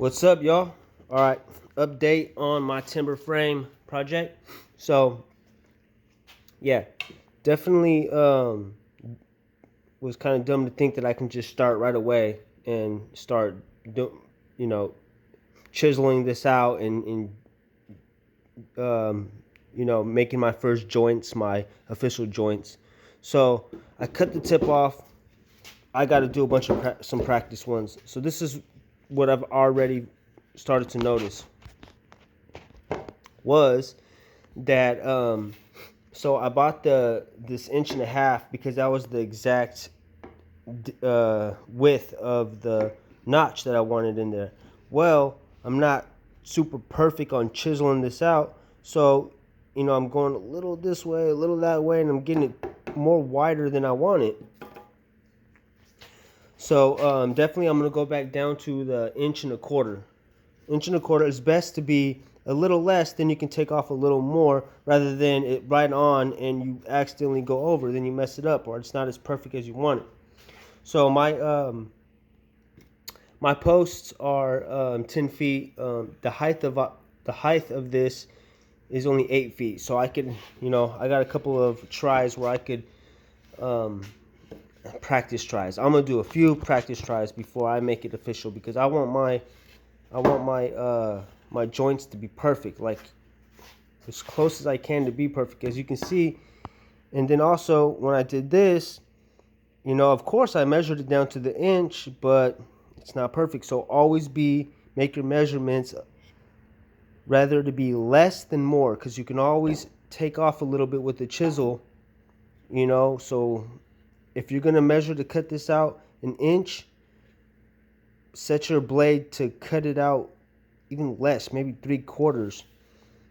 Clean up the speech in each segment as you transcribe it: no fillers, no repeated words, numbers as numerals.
What's up, y'all? All right, update on my timber frame project. So, yeah, definitely was kind of dumb to think that I can just start right away and start, you know, chiseling this out and making my first joints, my official joints. So I cut the tip off. I got to do a bunch of some practice ones. So this is what I've already started to notice was that so I bought this 1.5 inch because that was the exact width of the notch that I wanted in there. Well, I'm not super perfect on chiseling this out, so I'm going a little this way, a little that way, and I'm getting it more wider than I want it. So definitely I'm going to go back down to the 1.25 inch. 1.25 inch is best to be a little less, then you can take off a little more rather than it right on and you accidentally go over, then you mess it up or it's not as perfect as you want it. So my posts are 10 feet. The height of this is only 8 feet. So I could, I got a couple of tries where I could practice tries. I'm gonna do a few practice tries before I make it official because I want my joints to be perfect, like as close as I can to be perfect, as you can see. And then also when I did this, of course I measured it down to the inch, but it's not perfect. So always make your measurements rather to be less than more, because you can always take off a little bit with the chisel, so if you're going to measure to cut this out 1 inch, set your blade to cut it out even less, maybe 3/4,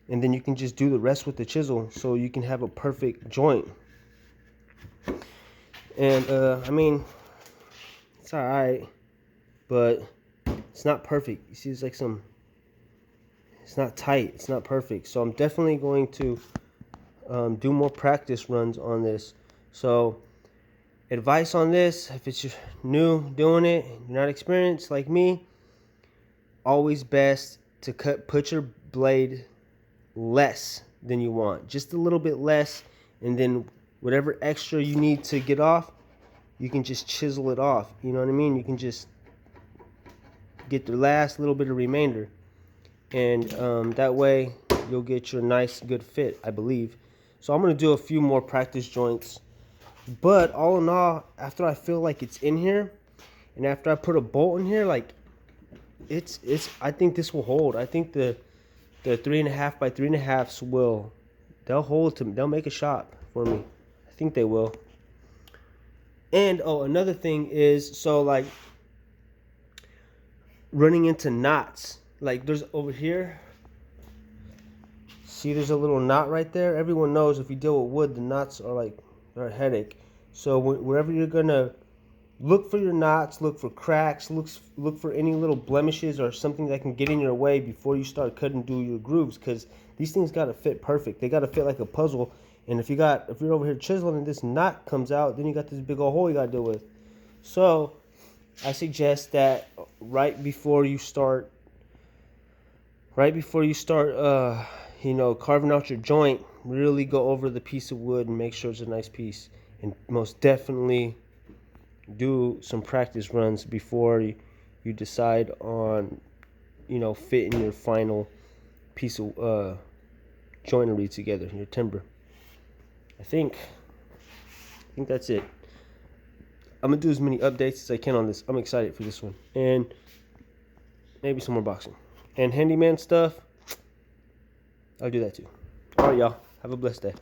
and then you can just do the rest with the chisel so you can have a perfect joint. And I mean, it's all right, but it's not perfect. You see, it's not tight, it's not perfect. So I'm definitely going to do more practice runs on this. So advice on this, if it's just new doing it, you're not experienced like me, always best to put your blade less than you want, just a little bit less, and then whatever extra you need to get off, you can just chisel it off. You know what I mean? You can just get the last little bit of remainder, and that way you'll get your nice good fit, I believe. So I'm going to do a few more practice joints. But all in all, after I feel like it's in here, and after I put a bolt in here, like I think this will hold. I think the 3.5 by 3.5s they'll hold to me. They'll make a shot for me. I think they will. And another thing is, so like running into knots, like there's over here. See, there's a little knot right there. Everyone knows if you deal with wood, the knots are a headache. So wherever you're gonna look for your knots, look for cracks, look for any little blemishes or something that can get in your way before you start cutting through your grooves, because these things gotta fit perfect. They gotta fit like a puzzle. And if you're over here chiseling and this knot comes out, then you got this big old hole you gotta deal with. So I suggest that right before you start carving out your joint, really go over the piece of wood and make sure it's a nice piece. And most definitely do some practice runs before you decide on, fitting your final piece of joinery together, your timber. I think that's it. I'm going to do as many updates as I can on this. I'm excited for this one. And maybe some more boxing. And handyman stuff, I'll do that too. All right, y'all. Have a blessed day.